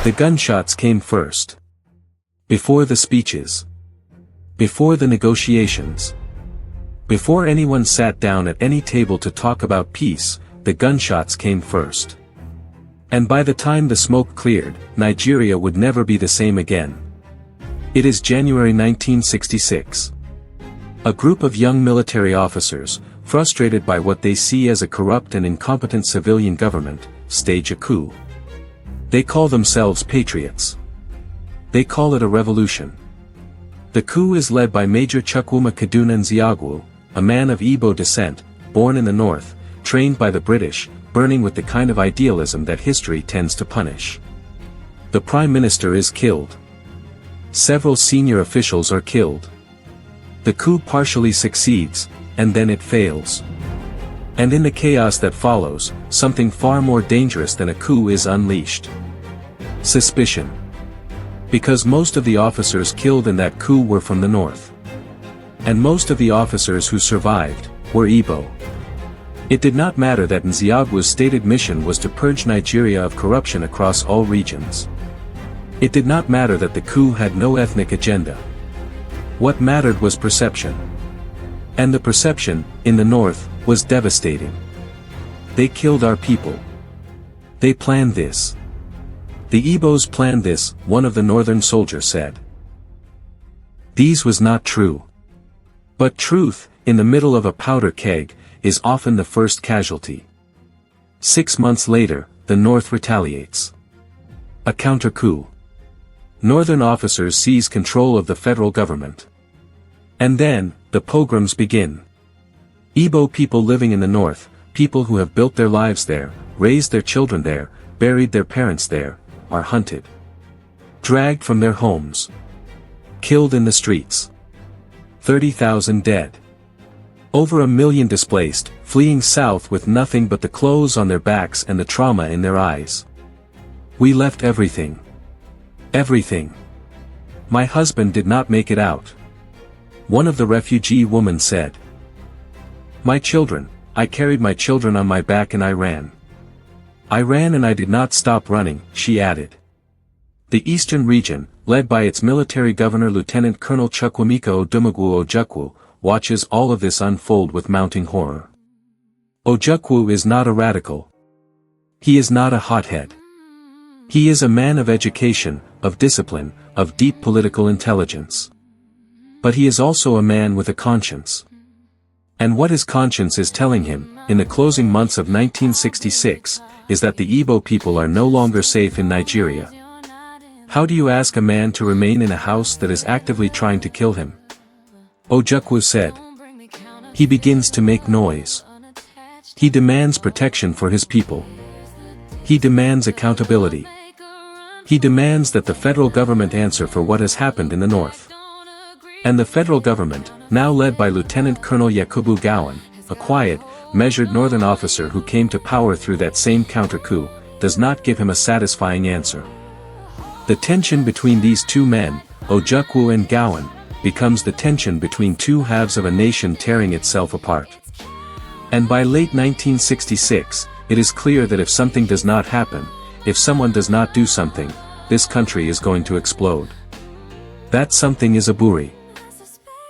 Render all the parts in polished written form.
The gunshots came first. Before the speeches. Before the negotiations. Before anyone sat down at any table to talk about peace, the gunshots came first. And by the time the smoke cleared, Nigeria would never be the same again. It is January 1966. A group of young military officers, frustrated by what they see as a corrupt and incompetent civilian government, stage a coup. They call themselves patriots. They call it a revolution. The coup is led by Major Chukwuma Kaduna Anyanwu, a man of Igbo descent, born in the north, trained by the British, burning with the kind of idealism that history tends to punish. The Prime Minister is killed. Several senior officials are killed. The coup partially succeeds, and then it fails. And in the chaos that follows, something far more dangerous than a coup is unleashed. Suspicion. Because most of the officers killed in that coup were from the north. And most of the officers who survived were Igbo. It did not matter that Anyanwu's stated mission was to purge Nigeria of corruption across all regions. It did not matter that the coup had no ethnic agenda. What mattered was perception. And the perception, in the north, was devastating. They killed our people. They planned this. The Igbos planned this, one of the northern soldiers said. These was not true. But truth, in the middle of a powder keg, is often the first casualty. 6 months later, the north retaliates. A counter-coup. Northern officers seize control of the federal government. And then, the pogroms begin. Igbo people living in the north, people who have built their lives there, raised their children there, buried their parents there, are hunted. Dragged from their homes. Killed in the streets. 30,000 dead. Over 1 million displaced, fleeing south with nothing but the clothes on their backs and the trauma in their eyes. We left everything. Everything. My husband did not make it out. One of the refugee women said. My children, I carried my children on my back and I ran. I ran and I did not stop running, she added. The eastern region, led by its military governor Lieutenant Colonel Chukwemeka Ojukwu, watches all of this unfold with mounting horror. Ojukwu is not a radical. He is not a hothead. He is a man of education, of discipline, of deep political intelligence. But he is also a man with a conscience. And what his conscience is telling him, in the closing months of 1966, is that the Igbo people are no longer safe in Nigeria. How do you ask a man to remain in a house that is actively trying to kill him? Ojukwu said. He begins to make noise. He demands protection for his people. He demands accountability. He demands that the federal government answer for what has happened in the north. And the federal government, now led by Lieutenant Colonel Yakubu Gowon, a quiet, measured northern officer who came to power through that same counter-coup, does not give him a satisfying answer. The tension between these two men, Ojukwu and Gowon, becomes the tension between two halves of a nation tearing itself apart. And by late 1966, it is clear that if something does not happen, if someone does not do something, this country is going to explode. That something is Aburi.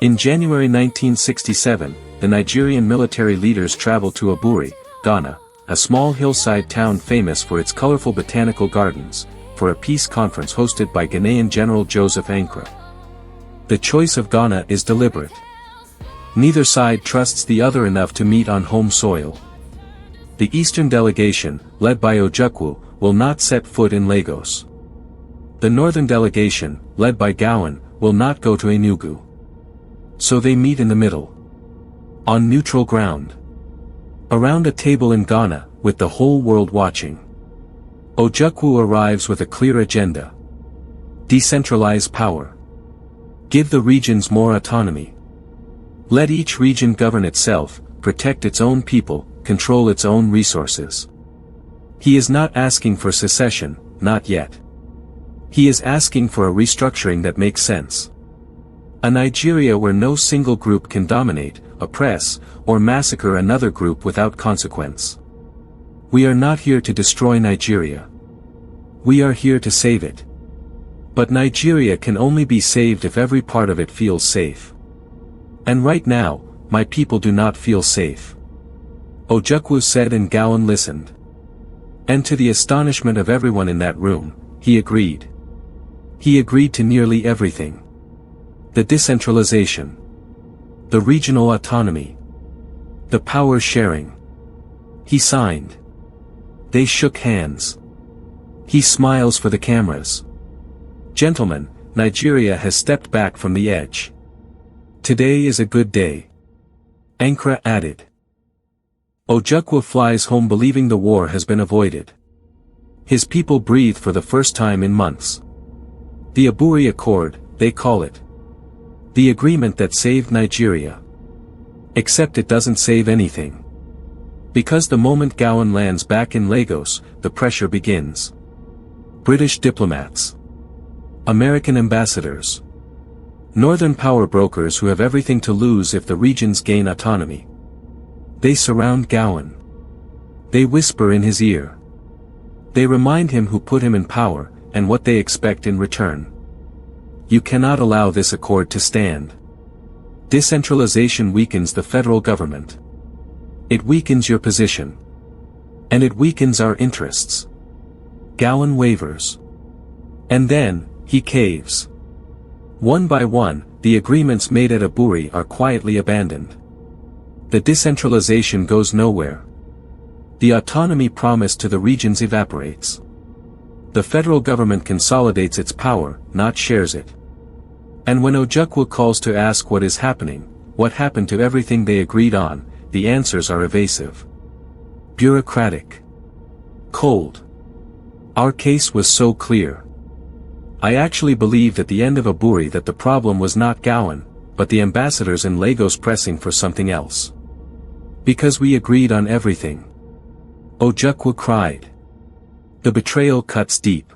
In January 1967, the Nigerian military leaders traveled to Aburi, Ghana, a small hillside town famous for its colorful botanical gardens, for a peace conference hosted by Ghanaian General Joseph Ankara. The choice of Ghana is deliberate. Neither side trusts the other enough to meet on home soil. The eastern delegation, led by Ojukwu, will not set foot in Lagos. The northern delegation, led by Gowon, will not go to Enugu. So they meet in the middle. On neutral ground. Around a table in Ghana, with the whole world watching. Ojukwu arrives with a clear agenda. Decentralize power. Give the regions more autonomy. Let each region govern itself, protect its own people, control its own resources. He is not asking for secession, not yet. He is asking for a restructuring that makes sense. A Nigeria where no single group can dominate, oppress, or massacre another group without consequence. We are not here to destroy Nigeria. We are here to save it. But Nigeria can only be saved if every part of it feels safe. And right now, my people do not feel safe. Ojukwu said, and Gowon listened. And to the astonishment of everyone in that room, he agreed. He agreed to nearly everything. The decentralization. The regional autonomy. The power sharing. He signed. They shook hands. He smiles for the cameras. Gentlemen, Nigeria has stepped back from the edge. Today is a good day. Ankara added. Ojukwu flies home believing the war has been avoided. His people breathe for the first time in months. The Aburi Accord, they call it. The agreement that saved Nigeria. Except it doesn't save anything. Because the moment Gowon lands back in Lagos, the pressure begins. British diplomats. American ambassadors. Northern power brokers who have everything to lose if the regions gain autonomy. They surround Gowon. They whisper in his ear. They remind him who put him in power, and what they expect in return. You cannot allow this accord to stand. Decentralization weakens the federal government. It weakens your position. And it weakens our interests. Gowon wavers. And then, he caves. One by one, the agreements made at Aburi are quietly abandoned. The decentralization goes nowhere. The autonomy promised to the regions evaporates. The federal government consolidates its power, not shares it. And when Ojukwu calls to ask what is happening, what happened to everything they agreed on, the answers are evasive. Bureaucratic. Cold. Our case was so clear. I actually believed at the end of Aburi that the problem was not Gowon, but the ambassadors in Lagos pressing for something else. Because we agreed on everything. Ojukwu cried. The betrayal cuts deep.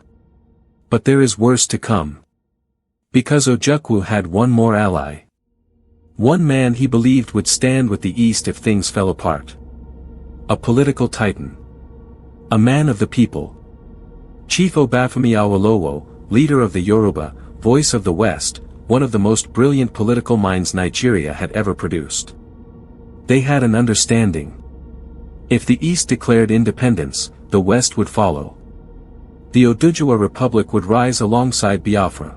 But there is worse to come. Because Ojukwu had one more ally. One man he believed would stand with the East if things fell apart. A political titan. A man of the people. Chief Obafemi Awolowo, leader of the Yoruba, voice of the West, one of the most brilliant political minds Nigeria had ever produced. They had an understanding. If the East declared independence, the West would follow. The Oduduwa Republic would rise alongside Biafra.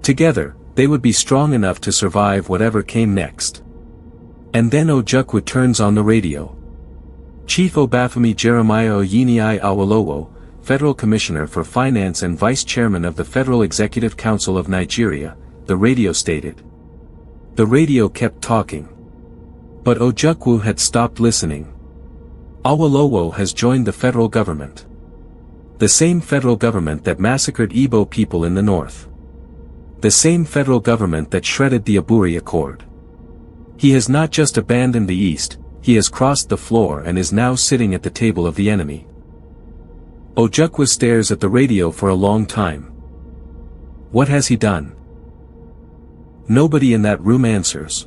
Together, they would be strong enough to survive whatever came next. And then Ojukwu turns on the radio. Chief Obafemi Jeremiah Oyiniyi Awolowo, Federal Commissioner for Finance and Vice Chairman of the Federal Executive Council of Nigeria, the radio stated. The radio kept talking. But Ojukwu had stopped listening. Awolowo has joined the federal government. The same federal government that massacred Igbo people in the north. The same federal government that shredded the Aburi Accord. He has not just abandoned the East, he has crossed the floor and is now sitting at the table of the enemy. Ojukwu stares at the radio for a long time. What has he done? Nobody in that room answers.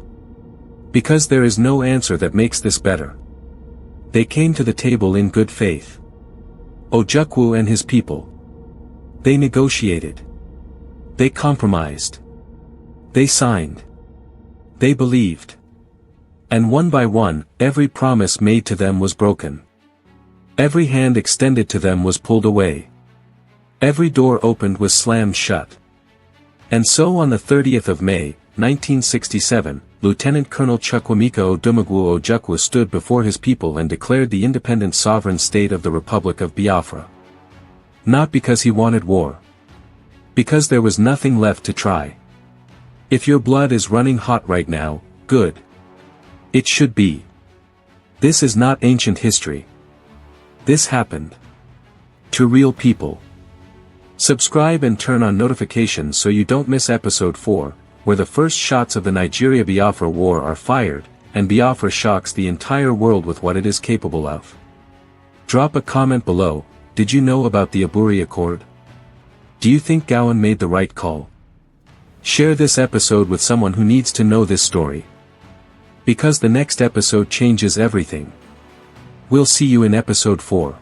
Because there is no answer that makes this better. They came to the table in good faith. Ojukwu and his people. They negotiated. They compromised. They signed. They believed. And one by one, every promise made to them was broken. Every hand extended to them was pulled away. Every door opened was slammed shut. And so on the 30th of May, 1967, Lieutenant Colonel Chukwuemeka Odumegwu Ojukwu stood before his people and declared the independent sovereign state of the Republic of Biafra. Not because he wanted war. Because there was nothing left to try. If your blood is running hot right now, good. It should be. This is not ancient history. This happened. To real people. Subscribe and turn on notifications so you don't miss episode 4, where the first shots of the Nigeria-Biafra War are fired, and Biafra shocks the entire world with what it is capable of. Drop a comment below. Did you know about the Aburi Accord? Do you think Gowon made the right call? Share this episode with someone who needs to know this story. Because the next episode changes everything. We'll see you in episode 4.